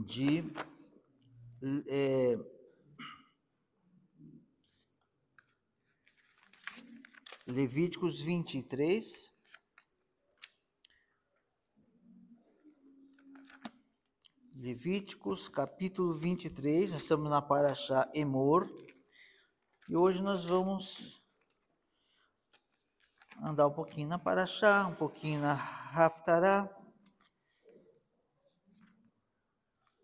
de Levíticos 23. Levíticos, capítulo 23, nós estamos na Parashá Emor, e hoje nós vamos andar um pouquinho na Parashá, um pouquinho na Haftará,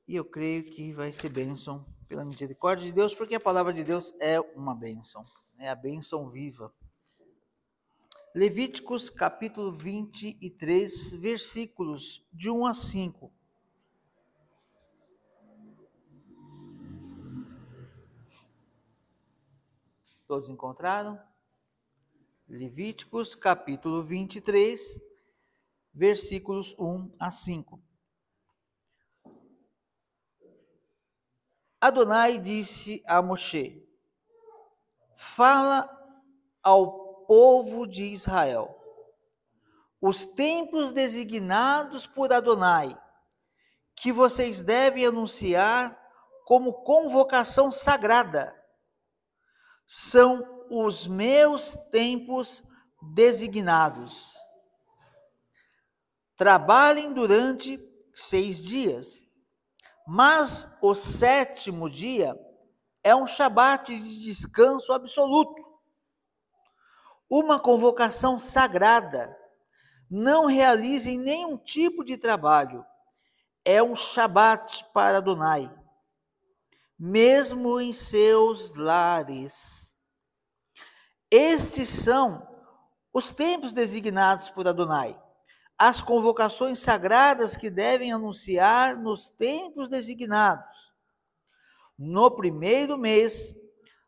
e eu creio que vai ser bênção pela misericórdia de Deus, porque a palavra de Deus é uma bênção, é a bênção viva. Levíticos, capítulo 23, versículos de 1 a 5. Todos encontraram? Levíticos, capítulo 23, versículos 1 a 5. Adonai disse a Moshe: fala ao povo de Israel, os tempos designados por Adonai, que vocês devem anunciar como convocação sagrada, são os meus tempos designados. Trabalhem durante 6 dias, mas o 7º dia é um shabat de descanso absoluto, uma convocação sagrada. Não realizem nenhum tipo de trabalho, é um shabat para Adonai, mesmo em seus lares. Estes são os tempos designados por Adonai, as convocações sagradas que devem anunciar nos tempos designados. No 1º mês,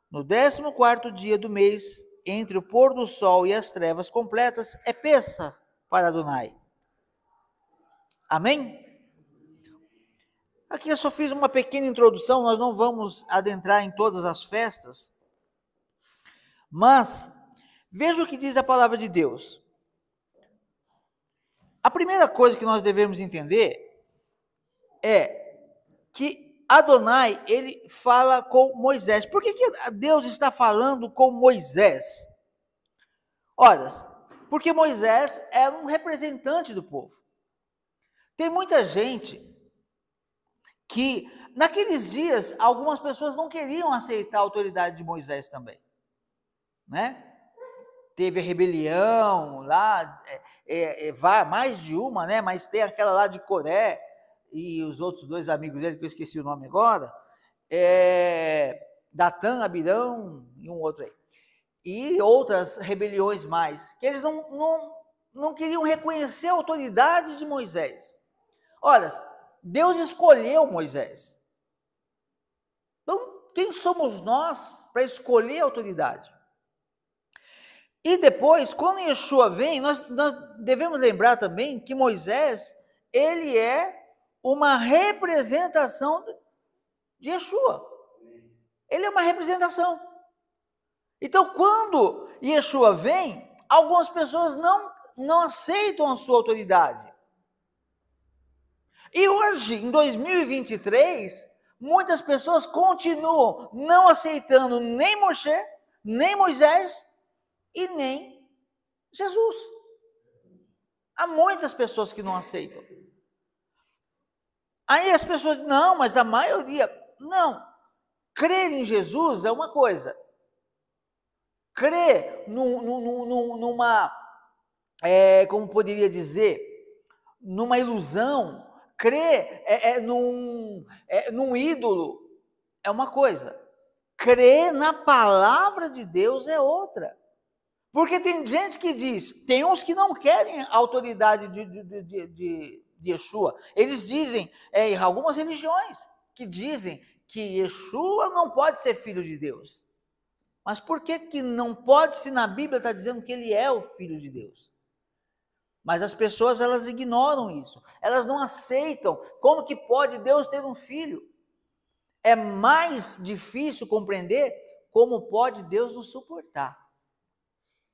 no 14º dia do mês, entre o pôr do sol e as trevas completas, é Pêssah para Adonai. Amém? Aqui eu só fiz uma pequena introdução, nós não vamos adentrar em todas as festas, mas veja o que diz a palavra de Deus. A primeira coisa que nós devemos entender é que Adonai, ele fala com Moisés. Por que Deus está falando com Moisés? Ora, porque Moisés era um representante do povo. Tem muita gente que, naqueles dias, algumas pessoas não queriam aceitar a autoridade de Moisés também, né? Teve a rebelião lá, mais de uma, né? Mas tem aquela lá de Coré e os outros 2 amigos dele, que eu esqueci o nome agora, Datã, Abirão e um outro aí. E outras rebeliões mais, que eles não queriam reconhecer a autoridade de Moisés. Olha, Deus escolheu Moisés. Então, quem somos nós para escolher a autoridade? E depois, quando Yeshua vem, nós devemos lembrar também que Moisés, ele é uma representação de Yeshua. Ele é uma representação. Então, quando Yeshua vem, algumas pessoas não aceitam a sua autoridade. E hoje, em 2023, muitas pessoas continuam não aceitando nem Moshe, nem Moisés e nem Jesus. Há muitas pessoas que não aceitam. Aí as pessoas, não, mas a maioria, não. Crer em Jesus é uma coisa. Crer numa, como poderia dizer, numa ilusão, crer num ídolo é uma coisa. Crer na palavra de Deus é outra. Porque tem gente que diz, tem uns que não querem a autoridade de Yeshua. Eles dizem, algumas religiões que dizem que Yeshua não pode ser filho de Deus. Mas por que não pode, se na Bíblia está dizendo que ele é o filho de Deus? Mas as pessoas, elas ignoram isso. Elas não aceitam. Como que pode Deus ter um filho? É mais difícil compreender como pode Deus nos suportar.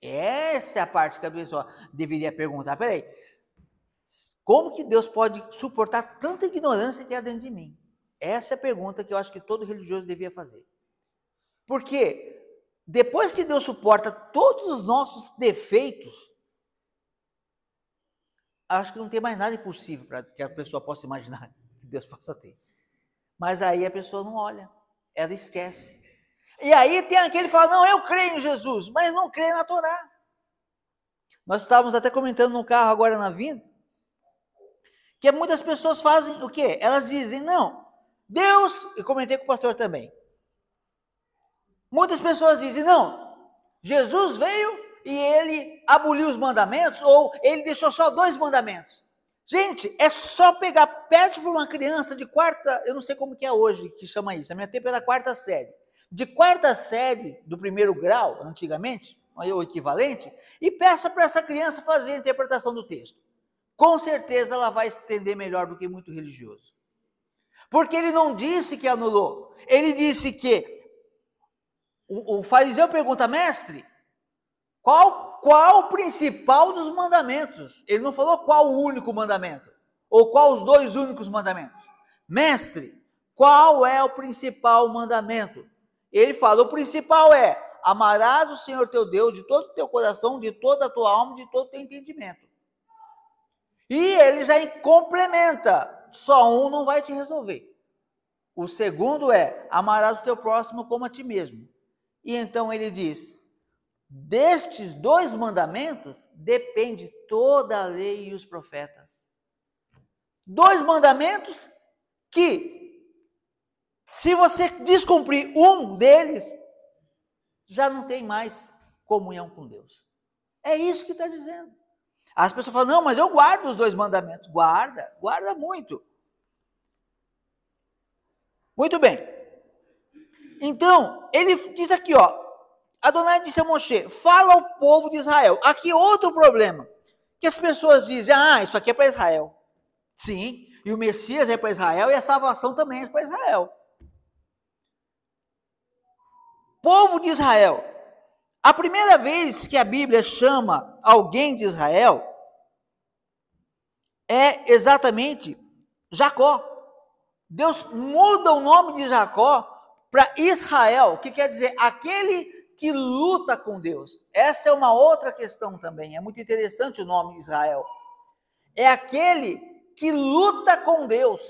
Essa é a parte que a pessoa deveria perguntar. Peraí, como que Deus pode suportar tanta ignorância que há dentro de mim? Essa é a pergunta que eu acho que todo religioso devia fazer. Porque depois que Deus suporta todos os nossos defeitos, acho que não tem mais nada impossível para que a pessoa possa imaginar que Deus possa ter. Mas aí a pessoa não olha, ela esquece. E aí tem aquele que fala, não, eu creio em Jesus, mas não crê na Torá. Nós estávamos até comentando no carro agora na vinda, que muitas pessoas fazem o quê? Elas dizem, não, Deus, eu comentei com o pastor também, muitas pessoas dizem, não, Jesus veio e ele aboliu os mandamentos, ou ele deixou só 2 mandamentos. Gente, é só pegar, pede para uma criança de quarta, eu não sei como que é hoje que chama isso, a minha tempo é da 4ª série. De 4ª série do 1º grau, antigamente, o equivalente, e peça para essa criança fazer a interpretação do texto. Com certeza ela vai entender melhor do que muito religioso. Porque ele não disse que anulou, ele disse que o fariseu pergunta, mestre, qual o principal dos mandamentos? Ele não falou qual o único mandamento, ou qual os 2 únicos mandamentos. Mestre, qual é o principal mandamento? Ele fala, o principal é, amarás o Senhor teu Deus de todo o teu coração, de toda a tua alma, de todo o teu entendimento. E ele já complementa, só um não vai te resolver. O segundo é, amarás o teu próximo como a ti mesmo. E então ele diz, destes 2 mandamentos depende toda a lei e os profetas. 2 mandamentos que, se você descumprir um deles, já não tem mais comunhão com Deus. É isso que está dizendo. As pessoas falam, não, mas eu guardo os 2 mandamentos. Guarda muito. Muito bem. Então, ele diz aqui, ó, Adonai disse a Moshe, fala ao povo de Israel. Aqui outro problema, que as pessoas dizem, isso aqui é para Israel. Sim, e o Messias é para Israel e a salvação também é para Israel. Povo de Israel. A primeira vez que a Bíblia chama alguém de Israel é exatamente Jacó. Deus muda o nome de Jacó para Israel, que quer dizer aquele que luta com Deus. Essa é uma outra questão também, é muito interessante o nome de Israel. É aquele que luta com Deus.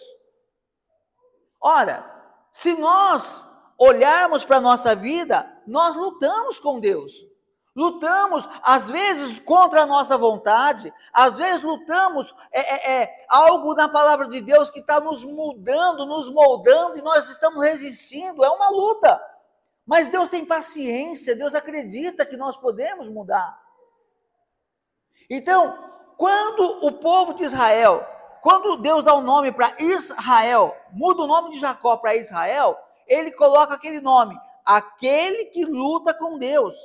Ora, se nós olharmos para a nossa vida, nós lutamos com Deus. Lutamos, às vezes, contra a nossa vontade, às vezes lutamos algo na palavra de Deus que está nos mudando, nos moldando, e nós estamos resistindo, é uma luta. Mas Deus tem paciência, Deus acredita que nós podemos mudar. Então, quando o povo de Israel, quando Deus dá o nome para Israel, muda o nome de Jacó para Israel, ele coloca aquele nome, aquele que luta com Deus.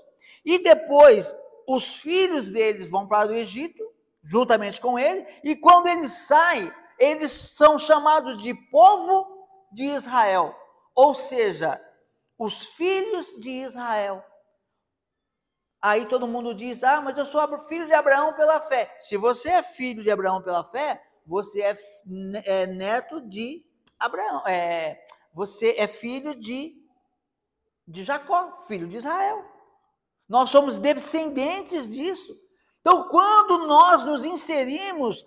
E depois, os filhos deles vão para o Egito, juntamente com ele, e quando eles saem, eles são chamados de povo de Israel, ou seja, os filhos de Israel. Aí todo mundo diz, mas eu sou filho de Abraão pela fé. Se você é filho de Abraão pela fé, você é neto de Abraão, você é filho de Jacó, filho de Israel. Nós somos descendentes disso. Então, quando nós nos inserimos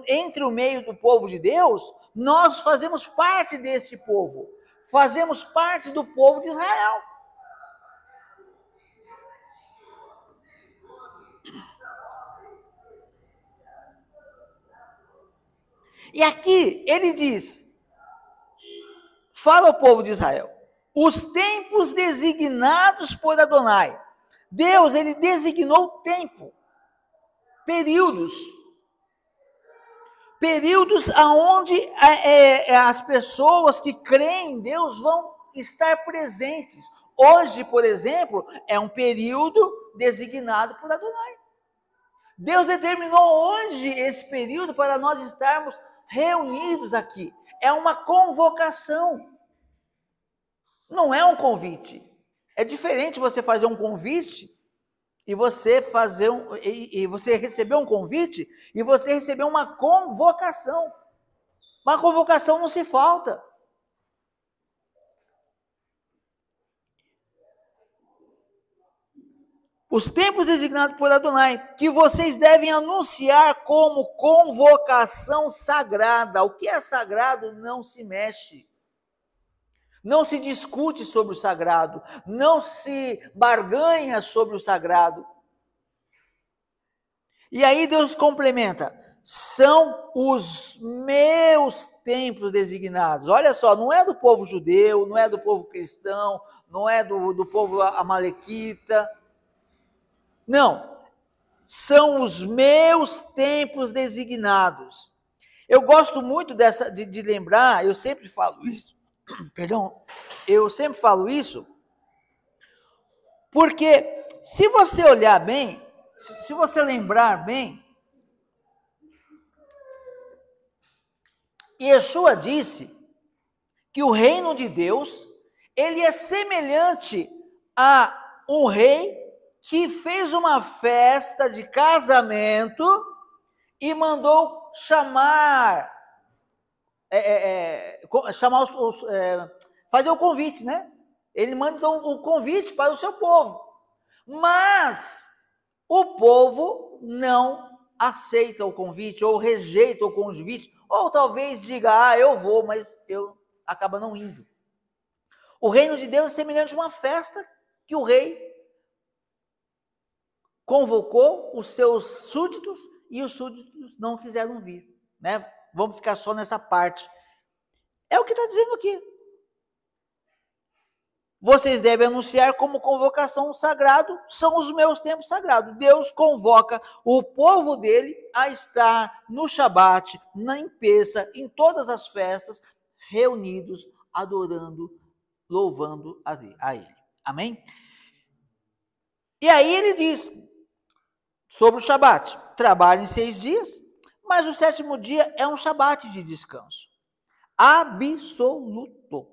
entre o meio do povo de Deus, nós fazemos parte desse povo. Fazemos parte do povo de Israel. E aqui ele diz, fala ao povo de Israel, os tempos designados por Adonai. Deus, ele designou tempo, períodos aonde as pessoas que creem em Deus vão estar presentes. Hoje, por exemplo, é um período designado por Adonai. Deus determinou hoje esse período para nós estarmos reunidos aqui. É uma convocação. Não é um convite. É diferente você fazer um convite e você você receber um convite e você receber uma convocação. Uma convocação não se falta. Os tempos designados por Adonai, que vocês devem anunciar como convocação sagrada. O que é sagrado não se mexe. Não se discute sobre o sagrado. Não se barganha sobre o sagrado. E aí Deus complementa. São os meus tempos designados. Olha só, não é do povo judeu, não é do povo cristão, não é do povo amalequita. Não, são os meus tempos designados. Eu gosto muito de lembrar, eu sempre falo isso, porque se você olhar bem, se você lembrar bem, Yeshua disse que o reino de Deus, ele é semelhante a um rei que fez uma festa de casamento e mandou chamar fazer o convite, né? Ele manda então o convite para o seu povo. Mas o povo não aceita o convite, ou rejeita o convite, ou talvez diga, eu vou, mas eu acaba não indo. O reino de Deus é semelhante a uma festa que o rei convocou os seus súditos e os súditos não quiseram vir, né? Vamos ficar só nessa parte. É o que está dizendo aqui. Vocês devem anunciar como convocação sagrado, são os meus tempos sagrados. Deus convoca o povo dele a estar no Shabat, na limpeza, em todas as festas, reunidos, adorando, louvando a ele. Amém? E aí ele diz sobre o Shabat: trabalhem 6 dias, mas o 7º dia é um Shabat de descanso. Absoluto.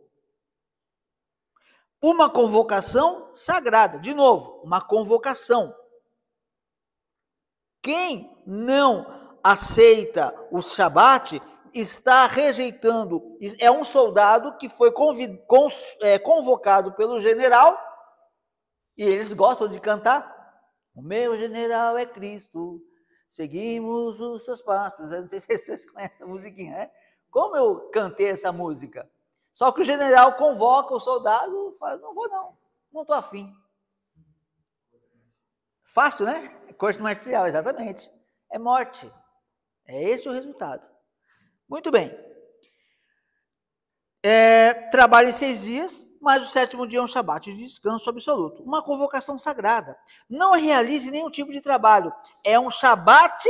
Uma convocação sagrada. De novo, uma convocação. Quem não aceita o Shabat está rejeitando. É um soldado que foi convocado pelo general, e eles gostam de cantar. O meu general é Cristo, seguimos os seus passos. Eu não sei se vocês conhecem essa musiquinha, né? Como eu cantei essa música? Só que o general convoca o soldado e fala, não vou não estou afim. Fácil, né? Corte marcial, exatamente. É morte. É esse o resultado. Muito bem. Trabalhe 6 dias, mas o 7º dia é um Shabat de descanso absoluto. Uma convocação sagrada. Não realize nenhum tipo de trabalho. É um Shabat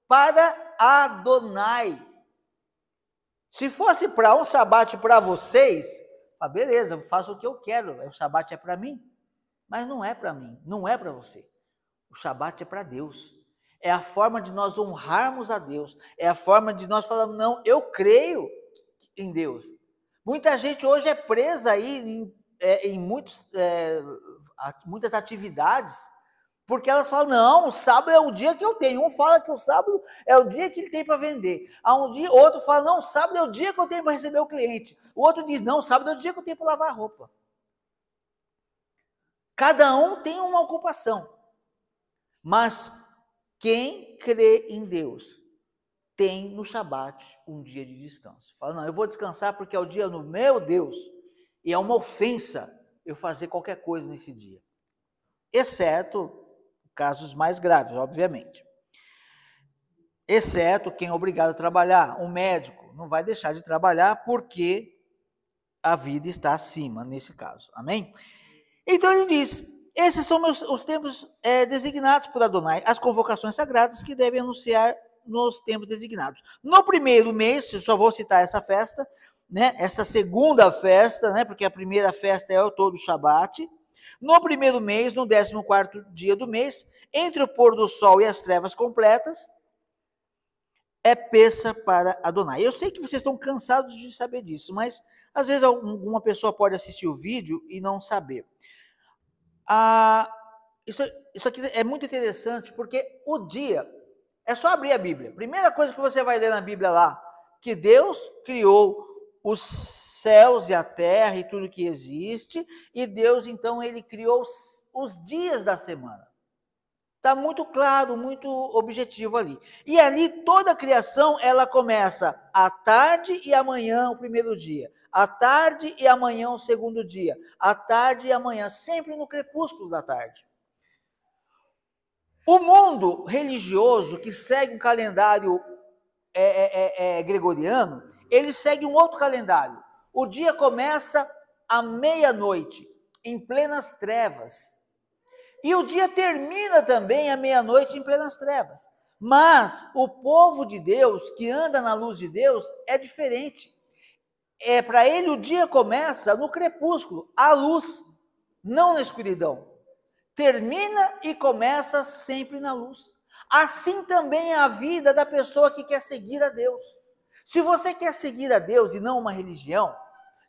para Adonai. Se fosse para um Shabat para vocês, beleza, eu faço o que eu quero. O Shabat é para mim. Mas não é para mim, não é para você. O Shabat é para Deus. É a forma de nós honrarmos a Deus. É a forma de nós falarmos, não, eu creio em Deus. Muita gente hoje é presa aí em muitas atividades, porque elas falam, não, o sábado é o dia que eu tenho. Um fala que o sábado é o dia que ele tem para vender. Outro fala, não, o sábado é o dia que eu tenho para receber o cliente. O outro diz, não, o sábado é o dia que eu tenho para lavar a roupa. Cada um tem uma ocupação. Mas quem crê em Deus tem no Shabat um dia de descanso. Fala, não, eu vou descansar porque é o dia do meu Deus. E é uma ofensa eu fazer qualquer coisa nesse dia. Exceto casos mais graves, obviamente. Exceto quem é obrigado a trabalhar. Um médico não vai deixar de trabalhar porque a vida está acima, nesse caso. Amém? Então ele diz, esses são os tempos designados por Adonai, as convocações sagradas que devem anunciar nos tempos designados. No primeiro mês, eu só vou citar essa festa, né? Essa segunda festa, né? Porque a primeira festa é o todo Shabat. No primeiro mês, no 14º dia do mês, entre o pôr do sol e as trevas completas, é Pêssar para Adonai. Eu sei que vocês estão cansados de saber disso, mas às vezes alguma pessoa pode assistir o vídeo e não saber. Isso aqui é muito interessante, porque o dia, é só abrir a Bíblia. Primeira coisa que você vai ler na Bíblia lá, que Deus criou os céus e a terra e tudo que existe, e Deus, então, ele criou os dias da semana. Está muito claro, muito objetivo ali. E ali toda a criação, ela começa à tarde e amanhã o primeiro dia, à tarde e amanhã o segundo dia, à tarde e amanhã, sempre no crepúsculo da tarde. O mundo religioso que segue um calendário gregoriano, ele segue um outro calendário. O dia começa à meia-noite, em plenas trevas. E o dia termina também à meia-noite em plenas trevas. Mas o povo de Deus, que anda na luz de Deus, é diferente. Para ele o dia começa no crepúsculo, à luz, não na escuridão. Termina e começa sempre na luz. Assim também é a vida da pessoa que quer seguir a Deus. Se você quer seguir a Deus e não uma religião,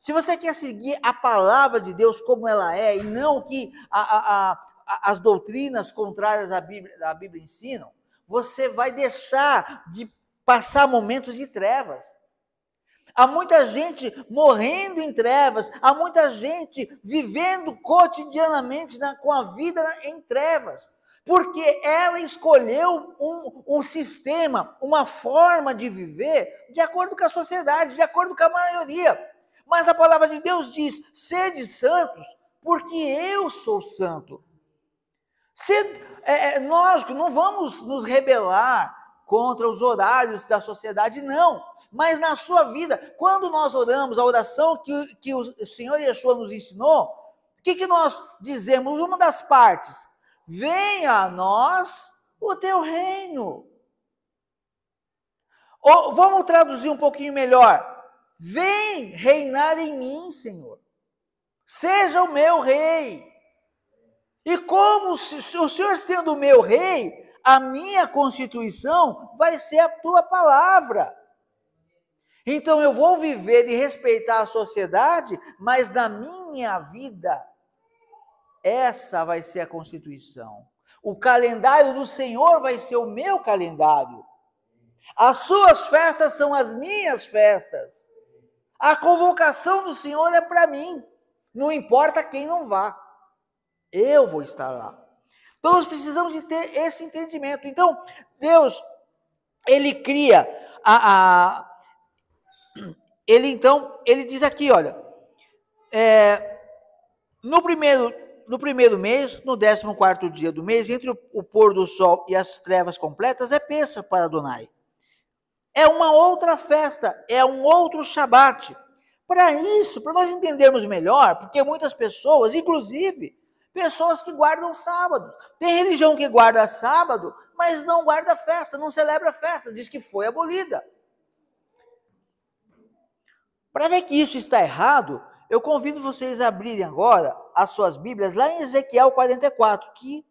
se você quer seguir a palavra de Deus como ela é, e não o que as doutrinas contrárias à Bíblia ensinam, você vai deixar de passar momentos de trevas. Há muita gente morrendo em trevas, há muita gente vivendo cotidianamente com a vida em trevas, porque ela escolheu um sistema, uma forma de viver de acordo com a sociedade, de acordo com a maioria. Mas a palavra de Deus diz: sede santos, porque eu sou santo. Nós não vamos nos rebelar contra os horários da sociedade, não. Mas na sua vida, quando nós oramos a oração que o Senhor Yeshua nos ensinou, o que nós dizemos? Uma das partes: venha a nós o teu reino. Ou vamos traduzir um pouquinho melhor: vem reinar em mim, Senhor. Seja o meu rei. E como se o Senhor sendo o meu rei, a minha constituição vai ser a tua palavra. Então eu vou viver e respeitar a sociedade, mas na minha vida, essa vai ser a constituição. O calendário do Senhor vai ser o meu calendário. As suas festas são as minhas festas. A convocação do Senhor é para mim. Não importa quem não vá. Eu vou estar lá. Então nós precisamos de ter esse entendimento. Então Deus, ele cria ele diz aqui, olha, no primeiro mês, no 14º dia do mês, entre o pôr do sol e as trevas completas, é Pêssach para Adonai. É uma outra festa, é um outro Shabat. Para isso, para nós entendermos melhor, porque muitas pessoas, inclusive pessoas que guardam sábado, tem religião que guarda sábado, mas não guarda festa, não celebra festa, diz que foi abolida. Para ver que isso está errado, eu convido vocês a abrirem agora as suas Bíblias lá em Ezequiel 44, que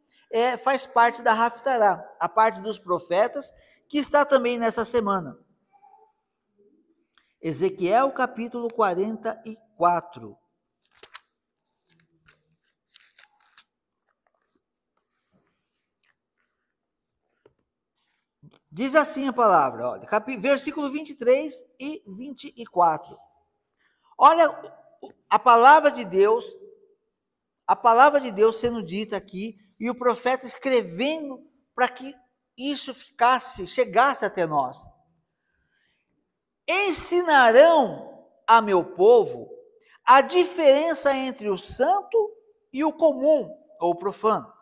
faz parte da Haftarah, a parte dos profetas, que está também nessa semana. Ezequiel capítulo 44. Diz assim a palavra, olha, versículo 23 e 24. Olha a palavra de Deus sendo dita aqui, e o profeta escrevendo para que isso chegasse até nós. Ensinarão a meu povo a diferença entre o santo e o comum, ou profano,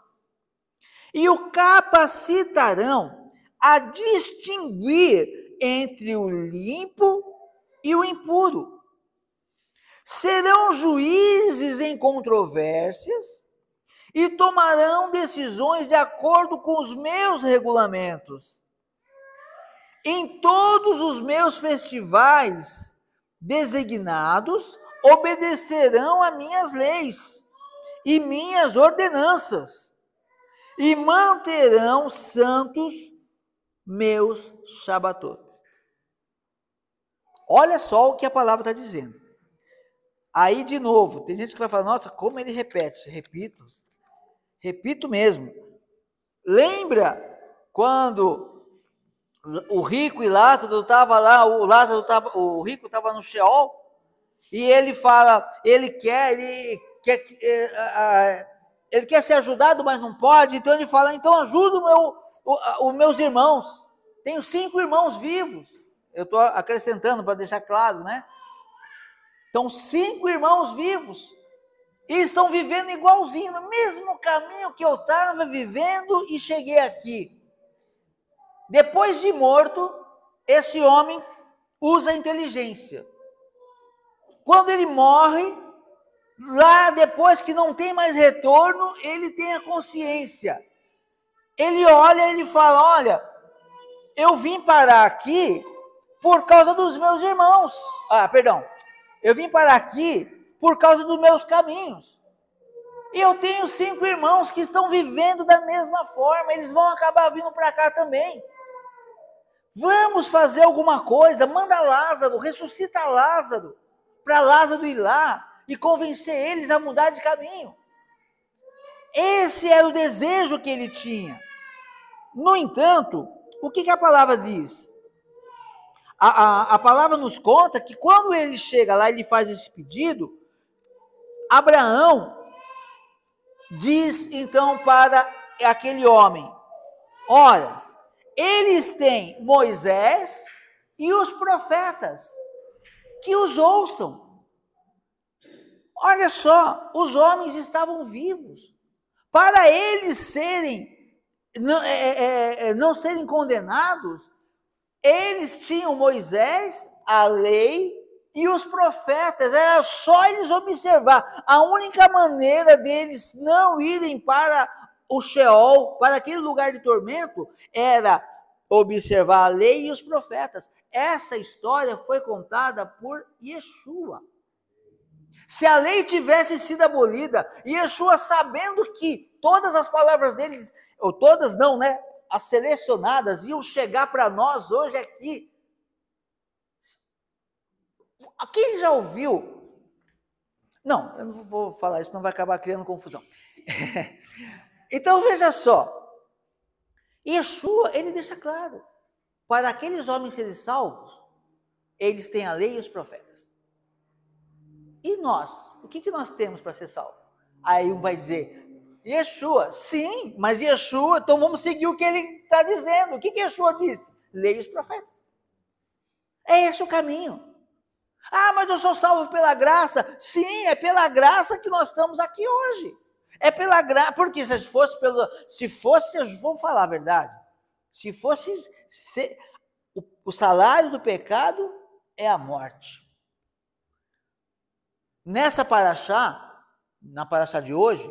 e o capacitarão a distinguir entre o limpo e o impuro. Serão juízes em controvérsias e tomarão decisões de acordo com os meus regulamentos. Em todos os meus festivais designados, obedecerão a minhas leis e minhas ordenanças, e manterão santos meus Shabatot. Olha só o que a palavra está dizendo. Aí, de novo, tem gente que vai falar, nossa, como ele repete. Repito mesmo. Lembra quando o rico e Lázaro estavam lá, o rico estava no Sheol, e ele fala, ele quer ele quer ser ajudado, mas não pode, então ele fala, então ajuda os meus irmãos. Tenho 5 irmãos vivos. Eu estou acrescentando para deixar claro, né? Então, 5 irmãos vivos. E estão vivendo igualzinho, no mesmo caminho que eu estava vivendo e cheguei aqui. Depois de morto, esse homem usa a inteligência. Quando ele morre, lá depois que não tem mais retorno, ele tem a consciência. Ele olha, ele fala, olha, eu vim parar aqui por causa dos meus irmãos. Eu vim parar aqui por causa dos meus caminhos. E eu tenho 5 irmãos que estão vivendo da mesma forma, eles vão acabar vindo para cá também. Vamos fazer alguma coisa, manda Lázaro, ressuscita Lázaro, para Lázaro ir lá e convencer eles a mudar de caminho. Esse era o desejo que ele tinha. No entanto, o que a palavra diz? A palavra nos conta que quando ele chega lá, ele faz esse pedido, Abraão diz então para aquele homem, ora, eles têm Moisés e os profetas, que os ouçam. Olha só, os homens estavam vivos. Para eles não serem condenados, eles tinham Moisés, a lei e os profetas. Era só eles observar. A única maneira deles não irem para o Sheol, para aquele lugar de tormento, era observar a lei e os profetas. Essa história foi contada por Yeshua. Se a lei tivesse sido abolida, Yeshua, sabendo que todas as palavras deles, ou todas não, né? As selecionadas iam chegar para nós hoje aqui. Quem já ouviu? Não, eu não vou falar isso, não vai acabar criando confusão. Então veja só, Yeshua, ele deixa claro, para aqueles homens serem salvos, eles têm a lei e os profetas. E nós? O que nós temos para ser salvo? Aí um vai dizer, Yeshua, sim, mas Yeshua, então vamos seguir o que ele está dizendo. O que Yeshua disse? Lei e os profetas. É esse o caminho. Ah, mas eu sou salvo pela graça. Sim, é pela graça que nós estamos aqui hoje. É pela graça, porque vamos falar a verdade, se fosse, o salário do pecado é a morte. Nessa paraxá, na paraxá de hoje,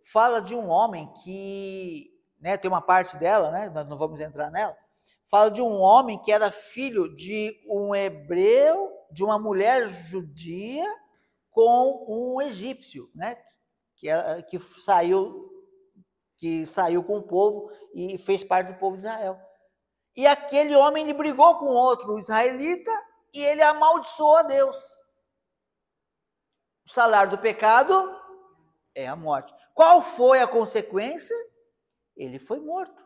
fala de um homem que, né, tem uma parte dela, né, nós não vamos entrar nela, fala de um homem que era filho de um hebreu, de uma mulher judia com um egípcio, né, que saiu com o povo e fez parte do povo de Israel. E aquele homem, ele brigou com outro israelita e ele amaldiçoou a Deus. O salário do pecado é a morte. Qual foi a consequência? Ele foi morto.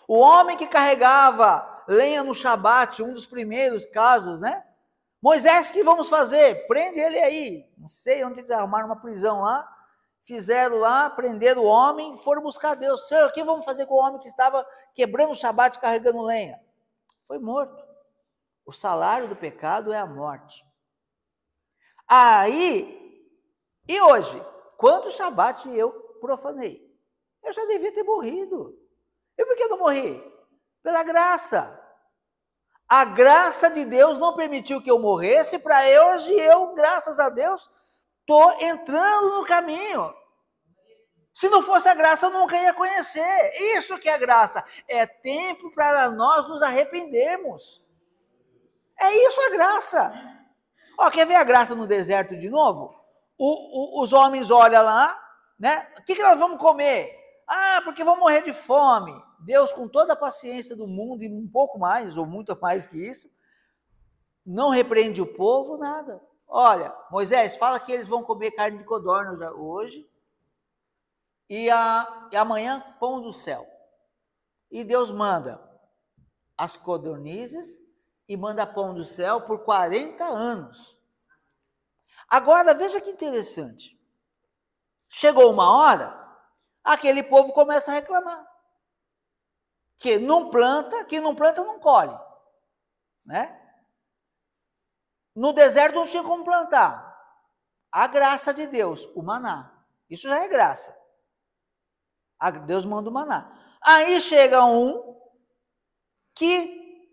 O homem que carregava lenha no Shabat, um dos primeiros casos, né? Moisés, o que vamos fazer? Prende ele aí. Não sei onde eles arrumaram uma prisão lá. Fizeram lá, prenderam o homem, foram buscar Deus. Senhor, o que vamos fazer com o homem que estava quebrando o Shabat, carregando lenha? Foi morto. O salário do pecado é a morte. Aí, e hoje? Quantos Shabat eu profanei? Eu já devia ter morrido. E por que não morri? Pela graça. A graça de Deus não permitiu que eu morresse, para hoje eu, graças a Deus, estou entrando no caminho. Se não fosse a graça, eu nunca ia conhecer. Isso que é graça. É tempo para nós nos arrependermos. É isso a graça. Ó, quer ver a graça no deserto de novo? Os homens olham lá, né? O que nós vamos comer? Ah, porque vamos morrer de fome. Deus, com toda a paciência do mundo, e um pouco mais, ou muito mais que isso, não repreende o povo, nada. Olha, Moisés, fala que eles vão comer carne de codorna hoje, e amanhã pão do céu. E Deus manda as codornizes e manda pão do céu por 40 anos. Agora, veja que interessante. Chegou uma hora, aquele povo começa a reclamar. Que não planta não colhe. Né? No deserto não tinha como plantar. A graça de Deus, o maná. Isso já é graça. Deus manda o maná. Aí chega um que,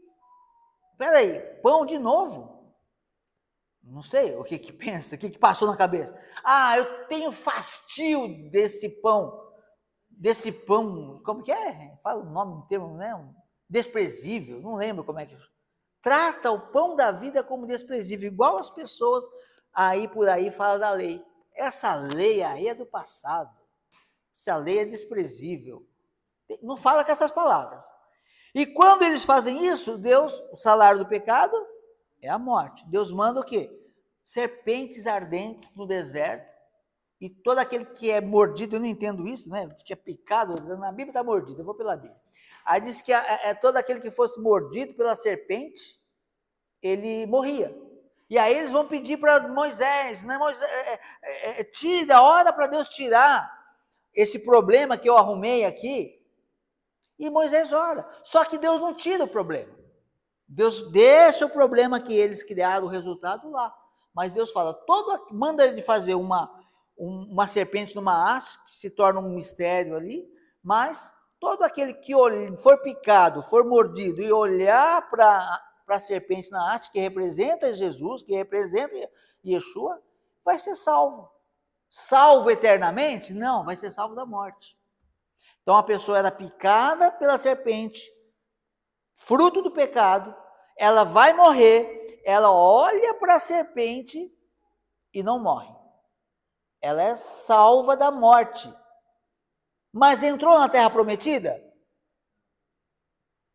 peraí, pão de novo? Não sei o que pensa, o que passou na cabeça. Ah, eu tenho fastio desse pão, como que é? Fala o nome, o termo, né? Desprezível, não lembro como é que... Trata o pão da vida como desprezível, igual as pessoas aí por aí falam da lei. Essa lei aí é do passado. Essa lei é desprezível. Não fala com essas palavras. E quando eles fazem isso, Deus, o salário do pecado é a morte. Deus manda o quê? Serpentes ardentes no deserto. E todo aquele que é mordido, eu não entendo isso, né? Diz que é picado, na Bíblia está mordido, eu vou pela Bíblia. Aí diz que todo aquele que fosse mordido pela serpente, ele morria. E aí eles vão pedir para Moisés, né? Tira, ora para Deus tirar esse problema que eu arrumei aqui. E Moisés ora. Só que Deus não tira o problema. Deus deixa o problema que eles criaram, o resultado lá. Mas Deus fala, manda ele fazer uma serpente numa haste, que se torna um mistério ali, mas todo aquele que for picado, for mordido e olhar para a serpente na haste, que representa Jesus, que representa Yeshua, vai ser salvo. Salvo eternamente? Não, vai ser salvo da morte. Então a pessoa era picada pela serpente, fruto do pecado, ela vai morrer, ela olha para a serpente e não morre. Ela é salva da morte. Mas entrou na terra prometida?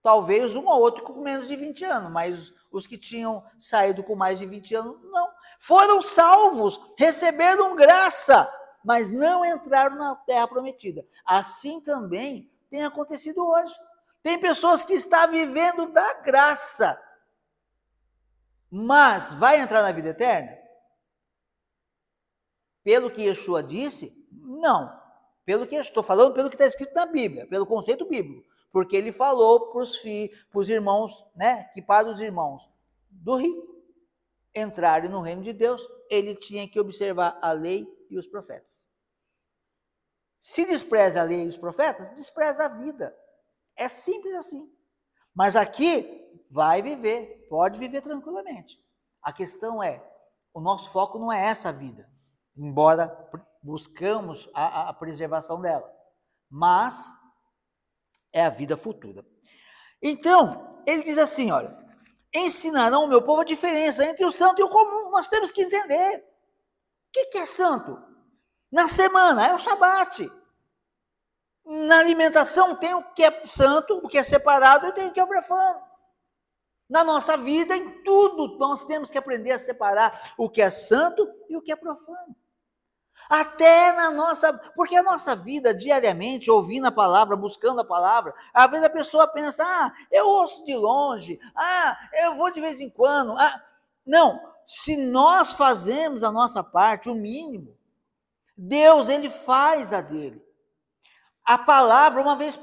Talvez um ou outro com menos de 20 anos, mas os que tinham saído com mais de 20 anos, não. Foram salvos, receberam graça, mas não entraram na terra prometida. Assim também tem acontecido hoje. Tem pessoas que estão vivendo da graça, mas vai entrar na vida eterna? Pelo que Yeshua disse, não. Pelo que eu estou falando, pelo que está escrito na Bíblia, pelo conceito bíblico. Porque ele falou para os irmãos, né, que para os irmãos do rico entrarem no reino de Deus, ele tinha que observar a lei e os profetas. Se despreza a lei e os profetas, despreza a vida. É simples assim. Mas aqui vai viver, pode viver tranquilamente. A questão é, o nosso foco não é essa vida, embora buscamos a preservação dela, mas é a vida futura. Então, ele diz assim, olha, ensinarão o meu povo a diferença entre o santo e o comum. Nós temos que entender. O que é santo? Na semana, é o Shabat. Na alimentação tem o que é santo, o que é separado, e tem o que é profano. Na nossa vida, em tudo, nós temos que aprender a separar o que é santo e o que é profano. Até na nossa, porque a nossa vida diariamente, ouvindo a palavra, buscando a palavra, às vezes a pessoa pensa, eu ouço de longe, eu vou de vez em quando, não, se nós fazemos a nossa parte, o mínimo, Deus, ele faz a dele. A palavra, uma vez,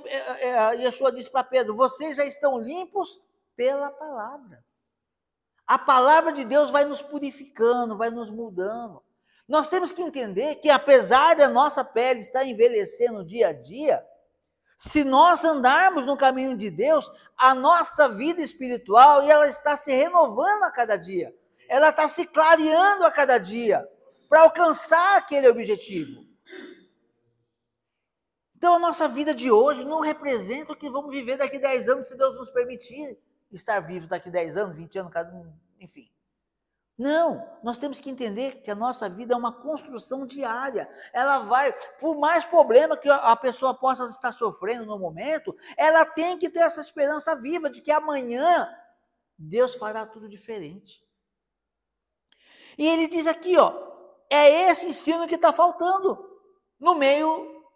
Yeshua disse para Pedro, vocês já estão limpos pela palavra. A palavra de Deus vai nos purificando, vai nos mudando. Nós temos que entender que apesar da nossa pele estar envelhecendo dia a dia, se nós andarmos no caminho de Deus, a nossa vida espiritual, ela está se renovando a cada dia. Ela está se clareando a cada dia, para alcançar aquele objetivo. Então a nossa vida de hoje não representa o que vamos viver daqui a 10 anos, se Deus nos permitir estar vivos daqui a 10 anos, 20 anos, enfim. Não, nós temos que entender que a nossa vida é uma construção diária. Ela vai, por mais problema que a pessoa possa estar sofrendo no momento, ela tem que ter essa esperança viva de que amanhã Deus fará tudo diferente. E ele diz aqui, é esse ensino que está faltando no meio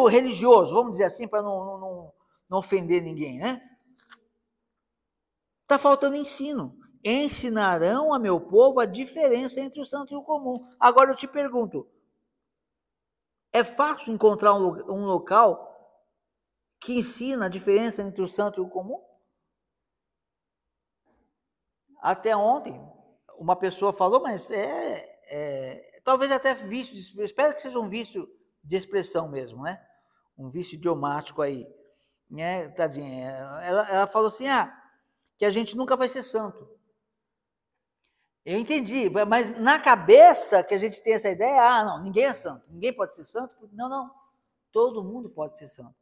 religioso, vamos dizer assim, para não ofender ninguém, né? Está faltando ensino. Ensinarão a meu povo a diferença entre o santo e o comum. Agora eu te pergunto, É fácil encontrar um local que ensina a diferença entre o santo e o comum? Até ontem, uma pessoa falou, mas talvez até vício, espero que seja um vício de expressão mesmo, né? Um vício idiomático aí, né? Tadinha. Ela falou assim, que a gente nunca vai ser santo. Eu entendi, mas na cabeça que a gente tem essa ideia, não, ninguém é santo, ninguém pode ser santo. Não, todo mundo pode ser santo.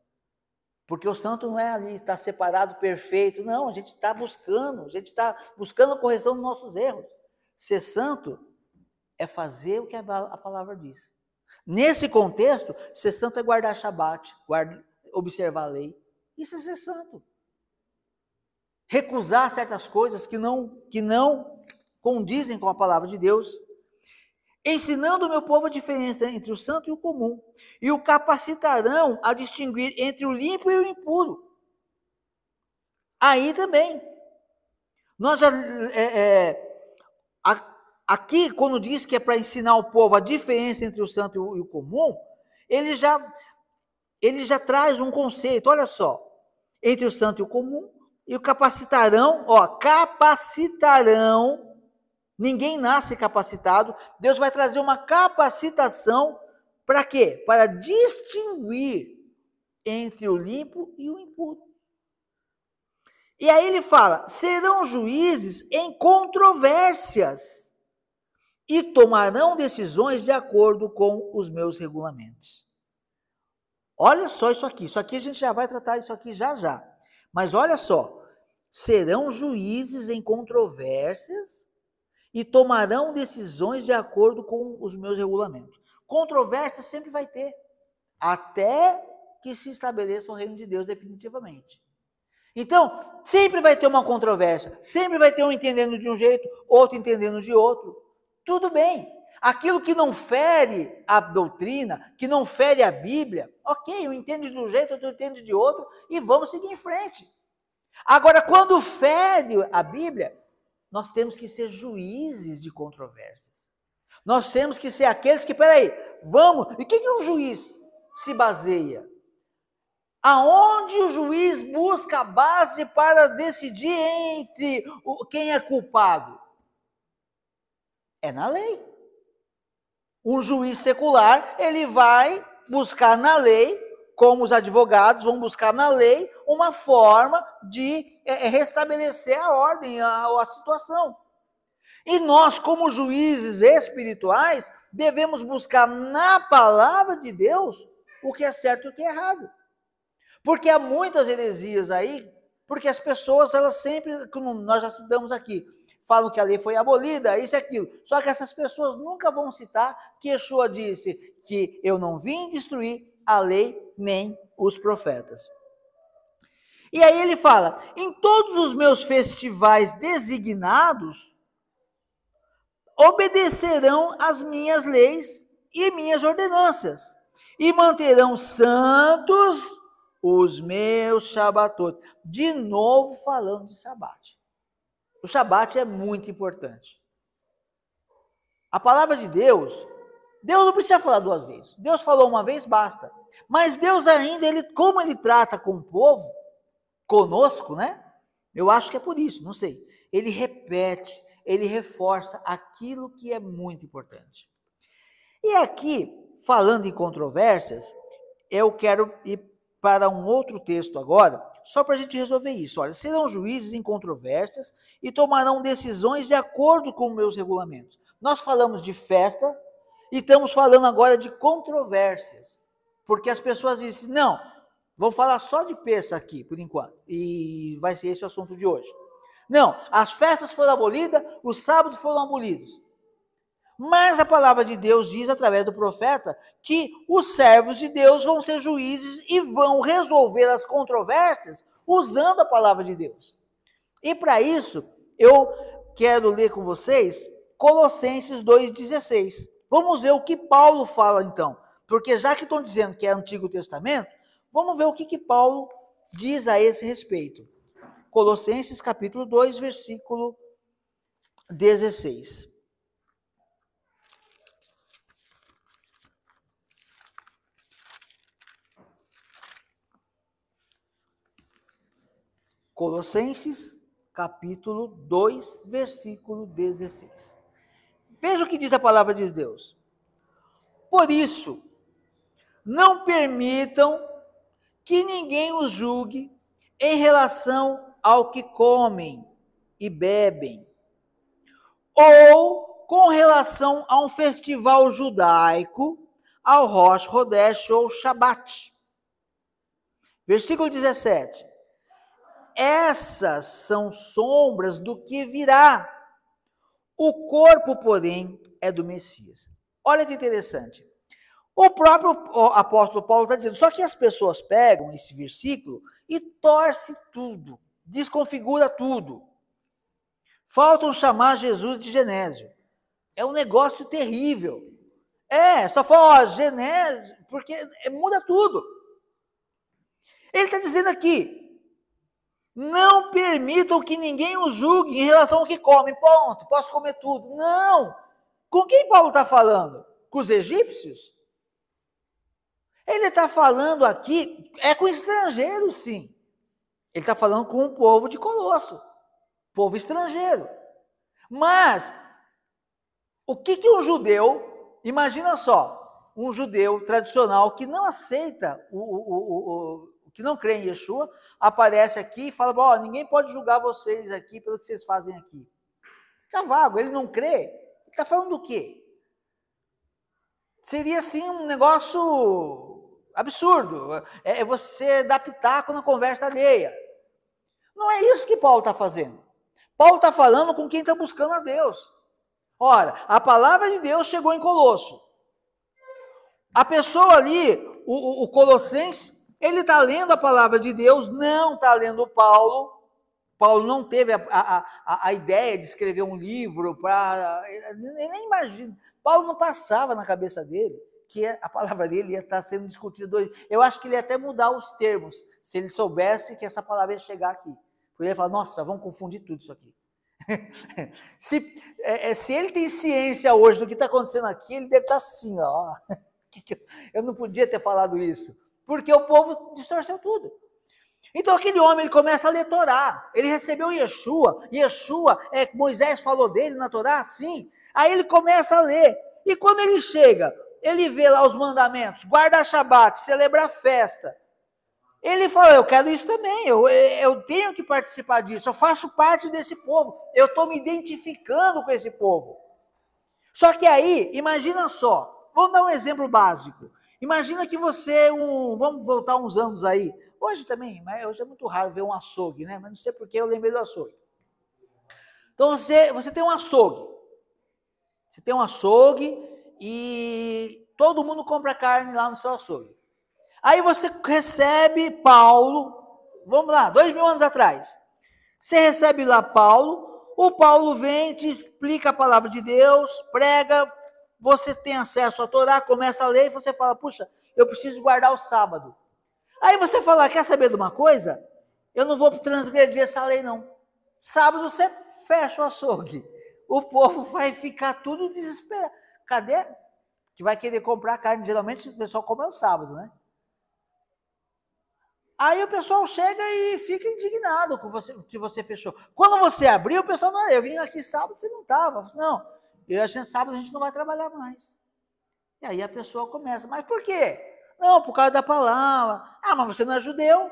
Porque o santo não é ali, está separado, perfeito. Não, a gente está buscando correção dos nossos erros. Ser santo é fazer o que a palavra diz. Nesse contexto, ser santo é guardar Shabat, observar a lei. Isso é ser santo. Recusar certas coisas que não condizem com a palavra de Deus. Ensinando o meu povo a diferença entre o santo e o comum, e o capacitarão a distinguir entre o limpo e o impuro. Aí também, nós já, aqui, quando diz que é para ensinar o povo a diferença entre o santo e o comum, ele já traz um conceito, olha só, entre o santo e o comum, e o capacitarão, ninguém nasce capacitado, Deus vai trazer uma capacitação para quê? Para distinguir entre o limpo e o impuro. E aí ele fala, serão juízes em controvérsias e tomarão decisões de acordo com os meus regulamentos. Olha só isso aqui a gente já vai tratar isso aqui já. Mas olha só, serão juízes em controvérsias e tomarão decisões de acordo com os meus regulamentos. Controvérsia sempre vai ter, até que se estabeleça o reino de Deus definitivamente. Então, sempre vai ter uma controvérsia, sempre vai ter um entendendo de um jeito, outro entendendo de outro. Tudo bem. Aquilo que não fere a doutrina, que não fere a Bíblia, ok, eu entendo de um jeito, outro entende de outro, e vamos seguir em frente. Agora, quando fere a Bíblia, nós temos que ser juízes de controvérsias. Nós temos que ser aqueles que, vamos, e quem é um juiz se baseia? Aonde o juiz busca a base para decidir entre quem é culpado? É na lei. Um juiz secular, ele vai buscar na lei, como os advogados vão buscar na lei, uma forma de restabelecer a ordem, a situação. E nós, como juízes espirituais, devemos buscar na palavra de Deus o que é certo e o que é errado. Porque há muitas heresias aí, porque as pessoas, elas sempre, como nós já citamos aqui, falam que a lei foi abolida, isso e aquilo. Só que essas pessoas nunca vão citar que Yeshua disse que eu não vim destruir a lei nem os profetas. E aí ele fala, em todos os meus festivais designados, obedecerão às minhas leis e minhas ordenanças, e manterão santos os meus Shabatot. De novo falando de Shabat. O Shabat é muito importante. A palavra de Deus não precisa falar duas vezes. Deus falou uma vez, basta. Mas Deus ainda, como ele trata com o povo, conosco, né? Eu acho que é por isso, não sei. Ele repete, ele reforça aquilo que é muito importante. E aqui, falando em controvérsias, eu quero ir para um outro texto agora, só para a gente resolver isso. Olha, serão juízes em controvérsias e tomarão decisões de acordo com meus regulamentos. Nós falamos de festa e estamos falando agora de controvérsias, porque as pessoas dizem, não, vou falar só de peça aqui, por enquanto, e vai ser esse o assunto de hoje. Não, as festas foram abolidas, os sábados foram abolidos. Mas a palavra de Deus diz, através do profeta, que os servos de Deus vão ser juízes e vão resolver as controvérsias usando a palavra de Deus. E para isso, eu quero ler com vocês Colossenses 2,16. Vamos ver o que Paulo fala então. Porque já que estão dizendo que é Antigo Testamento, vamos ver o que Paulo diz a esse respeito. Colossenses capítulo 2, versículo 16. Colossenses, capítulo 2, versículo 16. Veja o que diz a palavra de Deus. Por isso, não permitam que ninguém os julgue em relação ao que comem e bebem, ou com relação a um festival judaico, ao Rosh Hodesh ou Shabat. Versículo 17. Essas são sombras do que virá. O corpo, porém, é do Messias. Olha que interessante. O próprio apóstolo Paulo está dizendo, só que as pessoas pegam esse versículo e torcem tudo, desconfigura tudo. Faltam chamar Jesus de Genésio. É um negócio terrível. Só fala, Genésio, porque muda tudo. Ele está dizendo aqui, não permitam que ninguém os julgue em relação ao que come. Ponto, posso comer tudo. Não. Com quem Paulo está falando? Com os egípcios? Ele está falando aqui, com estrangeiros, sim. Ele está falando com o povo de Colosso, povo estrangeiro. Mas, o que um judeu, imagina só, um judeu tradicional que não aceita, que não crê em Yeshua, aparece aqui e fala, ninguém pode julgar vocês aqui pelo que vocês fazem aqui. Fica vago, ele não crê. Ele está falando do quê? Seria, assim, um negócio absurdo. É você dar pitaco na conversa alheia. Não é isso que Paulo está fazendo. Paulo está falando com quem está buscando a Deus. Ora, a palavra de Deus chegou em Colosso. A pessoa ali, o colossense, ele está lendo a palavra de Deus, não está lendo Paulo. Paulo não teve a ideia de escrever um livro para... Nem imagina. Paulo não passava na cabeça dele que a palavra dele ia estar sendo discutida. Eu acho que ele ia até mudar os termos, se ele soubesse que essa palavra ia chegar aqui. Porque ele ia falar, nossa, vamos confundir tudo isso aqui. Se ele tem ciência hoje do que está acontecendo aqui, ele deve estar assim, ó. Eu não podia ter falado isso. Porque o povo distorceu tudo. Então aquele homem, ele começa a ler Torá. Ele recebeu Yeshua. Moisés falou dele na Torá, sim. Aí ele começa a ler. E quando ele chega, ele vê lá os mandamentos, guardar Shabat, celebrar festa. Ele fala, eu quero isso também, eu tenho que participar disso, eu faço parte desse povo, eu estou me identificando com esse povo. Só que aí, imagina só, vamos dar um exemplo básico. Imagina que você, vamos voltar uns anos aí, hoje também, mas hoje é muito raro ver um açougue, né? Mas não sei porque eu lembrei do açougue. Então você tem um açougue. Você tem um açougue e todo mundo compra carne lá no seu açougue. Aí você recebe Paulo, vamos lá, 2000 anos atrás. Você recebe lá Paulo, o Paulo vem, te explica a palavra de Deus, prega, você tem acesso à Torá, começa a ler e você fala, puxa, eu preciso guardar o sábado. Aí você fala, quer saber de uma coisa? Eu não vou transgredir essa lei não. Sábado você fecha o açougue. O povo vai ficar tudo desesperado. Cadê? Que vai querer comprar carne, geralmente o pessoal compra no sábado, né? Aí o pessoal chega e fica indignado com que você fechou. Quando você abriu, o pessoal, não, eu vim aqui sábado, você não estava. Não, eu achei sábado a gente não vai trabalhar mais. E aí a pessoa começa, mas por quê? Não, por causa da palavra. Ah, mas você não é judeu.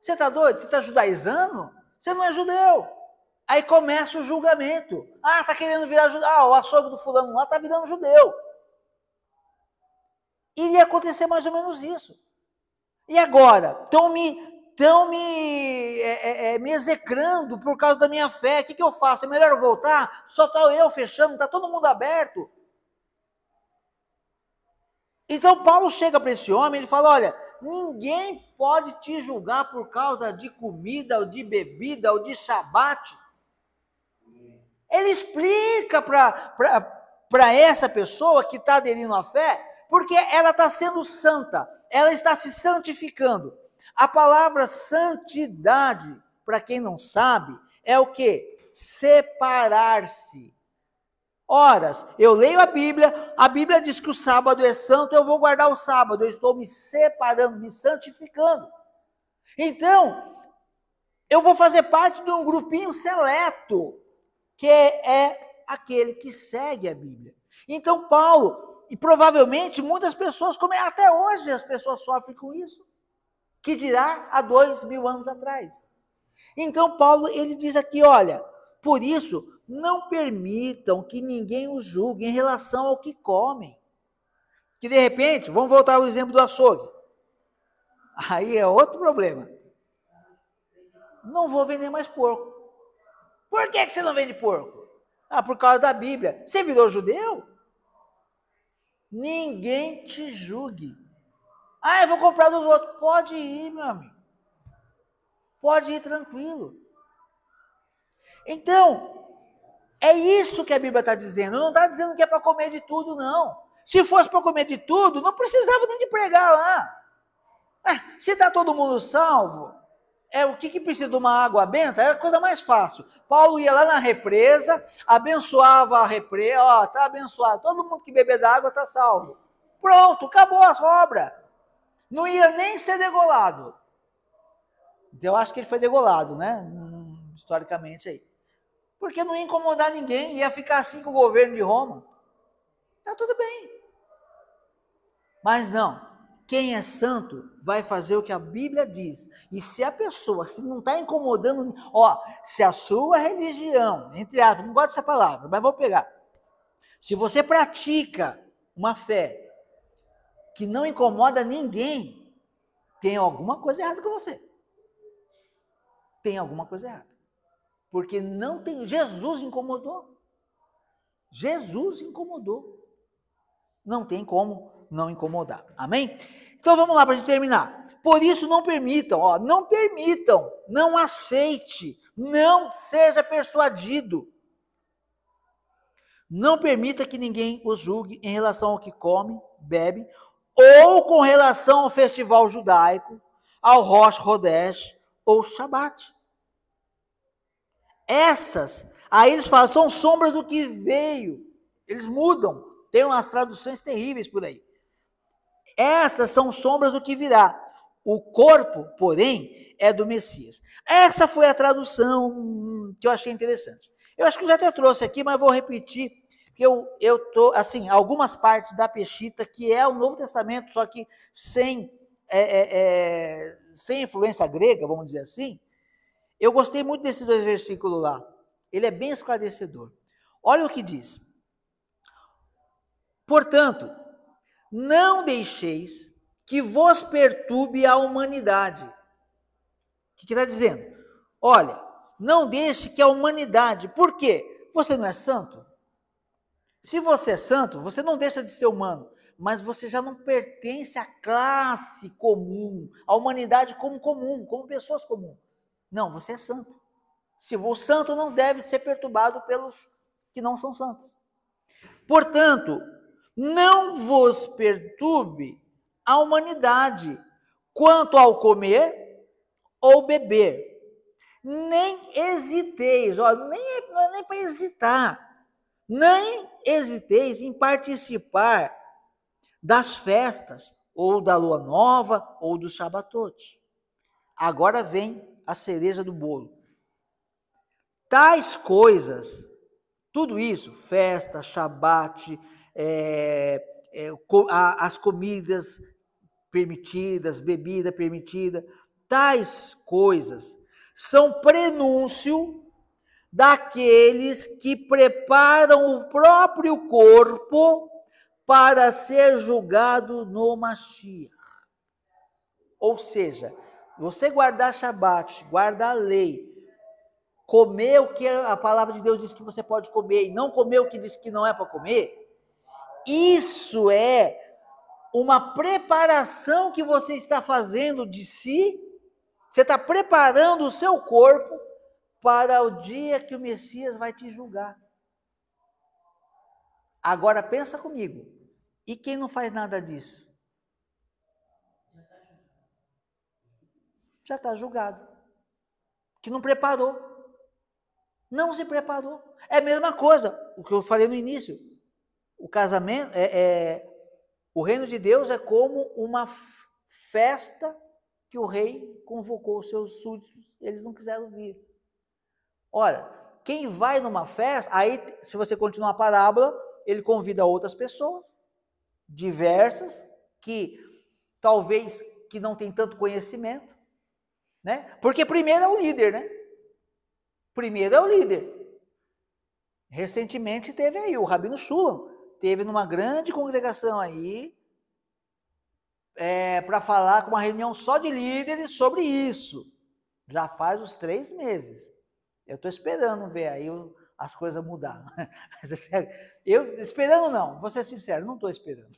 Você está doido? Você está judaizando? Você não é judeu. Aí começa o julgamento. Ah, está querendo virar judeu. Ah, o açougue do fulano lá está virando judeu. Iria acontecer mais ou menos isso. E agora? Estão me execrando por causa da minha fé. O que eu faço? É melhor eu voltar? Só estou eu fechando, está todo mundo aberto. Então Paulo chega para esse homem, ele fala, olha, ninguém pode te julgar por causa de comida, ou de bebida, ou de shabat. Ele explica para essa pessoa que está aderindo à fé, porque ela está sendo santa, ela está se santificando. A palavra santidade, para quem não sabe, é o quê? Separar-se. Ora, eu leio a Bíblia diz que o sábado é santo, eu vou guardar o sábado, eu estou me separando, me santificando. Então, eu vou fazer parte de um grupinho seleto, que é aquele que segue a Bíblia. Então, Paulo, e provavelmente muitas pessoas, como até hoje as pessoas sofrem com isso, que dirá há 2000 anos atrás. Então, Paulo, ele diz aqui, olha, por isso, não permitam que ninguém os julgue em relação ao que comem. Que de repente, vamos voltar ao exemplo do açougue. Aí é outro problema. Não vou vender mais porco. Por que você não vende porco? Ah, por causa da Bíblia. Você virou judeu? Ninguém te julgue. Ah, eu vou comprar do outro. Pode ir, meu amigo. Pode ir tranquilo. Então, é isso que a Bíblia está dizendo. Não está dizendo que é para comer de tudo, não. Se fosse para comer de tudo, não precisava nem de pregar lá. Se está todo mundo salvo, o que precisa de uma água benta? É a coisa mais fácil. Paulo ia lá na represa, abençoava a represa, está abençoado, todo mundo que beber da água está salvo. Pronto, acabou a obra. Não ia nem ser degolado. Eu acho que ele foi degolado, né? Historicamente aí. Porque não ia incomodar ninguém, ia ficar assim com o governo de Roma. Está tudo bem. Mas não. Quem é santo vai fazer o que a Bíblia diz. E se a pessoa, se não está incomodando, se a sua religião, entre aspas, não gosto dessa palavra, mas vou pegar. Se você pratica uma fé que não incomoda ninguém, tem alguma coisa errada com você. Tem alguma coisa errada. Porque não tem. Jesus incomodou. Jesus incomodou. Não tem como não incomodar. Amém? Então vamos lá para a gente terminar. Por isso não permitam, não aceite, não seja persuadido. Não permita que ninguém os julgue em relação ao que come, bebe, ou com relação ao festival judaico, ao Rosh Hodesh ou Shabat. Essas, aí eles falam, são sombras do que veio. Eles mudam, tem umas traduções terríveis por aí. Essas são sombras do que virá. O corpo, porém, é do Messias. Essa foi a tradução que eu achei interessante. Eu acho que eu já até trouxe aqui, mas vou repetir, que eu tô, assim, algumas partes da Peshitta, que é o Novo Testamento, só que sem influência grega, vamos dizer assim. Eu gostei muito desses 2 versículos lá. Ele é bem esclarecedor. Olha o que diz. Portanto, não deixeis que vos perturbe a humanidade. O que está dizendo? Olha, não deixe que a humanidade... Por quê? Você não é santo? Se você é santo, você não deixa de ser humano, mas você já não pertence à classe comum, à humanidade como comum, como pessoas comuns. Não, você é santo. Se o santo não deve ser perturbado pelos que não são santos. Portanto, não vos perturbe a humanidade quanto ao comer ou beber. Nem hesiteis, nem para hesitar, nem hesiteis em participar das festas, ou da lua nova, ou do Shabbatot. Agora vem a cereja do bolo. Tais coisas, tudo isso, festa, Shabat, as comidas permitidas, bebida permitida, tais coisas são prenúncio daqueles que preparam o próprio corpo para ser julgado no Mashiach. Ou seja, você guardar Shabat, guardar a lei, comer o que a palavra de Deus diz que você pode comer e não comer o que diz que não é para comer, isso é uma preparação que você está fazendo de si, você está preparando o seu corpo para o dia que o Messias vai te julgar. Agora pensa comigo, e quem não faz nada disso? Já está julgado. Que não preparou. Não se preparou. É a mesma coisa, o que eu falei no início. O casamento, o reino de Deus é como uma festa que o rei convocou os seus súditos, eles não quiseram vir. Ora, quem vai numa festa, aí se você continuar a parábola, ele convida outras pessoas, diversas, que talvez que não tem tanto conhecimento, né? Porque primeiro é o líder, né? Primeiro é o líder. Recentemente teve aí o Rabino Shulam, teve numa grande congregação aí, para falar com uma reunião só de líderes sobre isso. Já faz uns 3 meses. Eu estou esperando ver aí as coisas mudar. Eu esperando não, vou ser sincero, não estou esperando.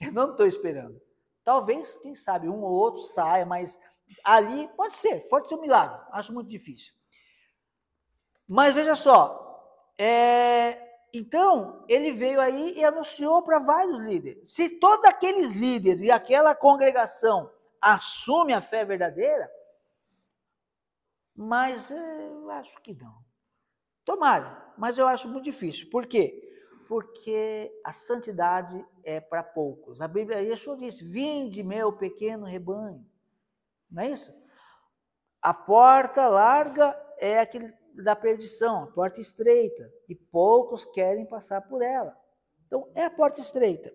Eu não estou esperando. Talvez, quem sabe, um ou outro saia, mas ali pode ser um milagre. Acho muito difícil. Mas veja só, então ele veio aí e anunciou para vários líderes. Se todos aqueles líderes e aquela congregação assume a fé verdadeira, mas eu acho que não. Tomara, mas eu acho muito difícil. Por quê? Porque a santidade é para poucos. A Bíblia, Yeshua disse, vinde meu pequeno rebanho. Não é isso? A porta larga é aquele da perdição, a porta estreita, e poucos querem passar por ela. Então, é a porta estreita.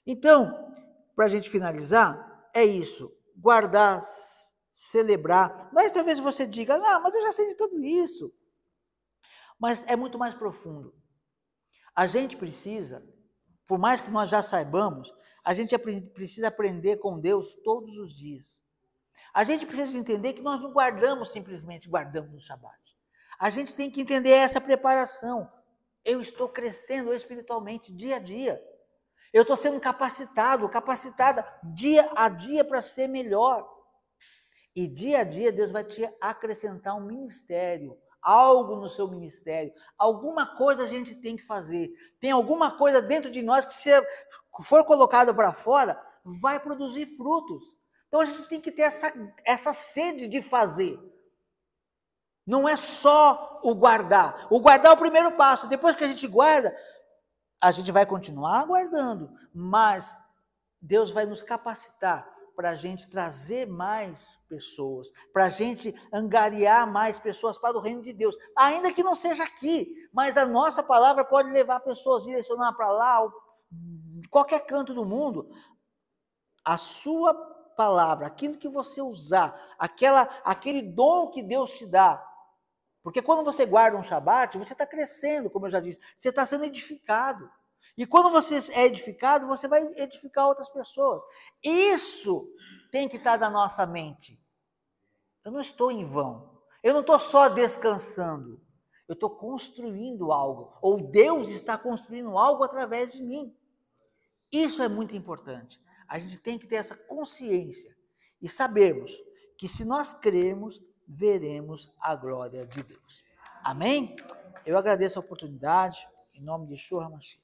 Então, para a gente finalizar, é isso, guardar, celebrar, mas talvez você diga, não, mas eu já sei de tudo isso, mas é muito mais profundo. A gente precisa, por mais que nós já saibamos, a gente precisa aprender com Deus todos os dias. A gente precisa entender que nós não simplesmente guardamos no Shabat. A gente tem que entender essa preparação. Eu estou crescendo espiritualmente dia a dia. Eu estou sendo capacitada dia a dia para ser melhor. E dia a dia Deus vai te acrescentar um ministério, algo no seu ministério. Alguma coisa a gente tem que fazer. Tem alguma coisa dentro de nós que, se for colocado para fora, vai produzir frutos. Então a gente tem que ter essa sede de fazer. Não é só o guardar. O guardar é o primeiro passo. Depois que a gente guarda, a gente vai continuar guardando, mas Deus vai nos capacitar para a gente trazer mais pessoas, para a gente angariar mais pessoas para o reino de Deus, ainda que não seja aqui, mas a nossa palavra pode levar pessoas, direcionar para lá, qualquer canto do mundo. A sua palavra, aquilo que você usar, aquele dom que Deus te dá, porque quando você guarda um Shabat, você está crescendo, como eu já disse, você está sendo edificado. E quando você é edificado, você vai edificar outras pessoas. Isso tem que estar na nossa mente. Eu não estou em vão. Eu não estou só descansando. Eu estou construindo algo. Ou Deus está construindo algo através de mim. Isso é muito importante. A gente tem que ter essa consciência e sabermos que se nós crermos, veremos a glória de Deus. Amém? Eu agradeço a oportunidade, em nome de Yeshua HaMashiach.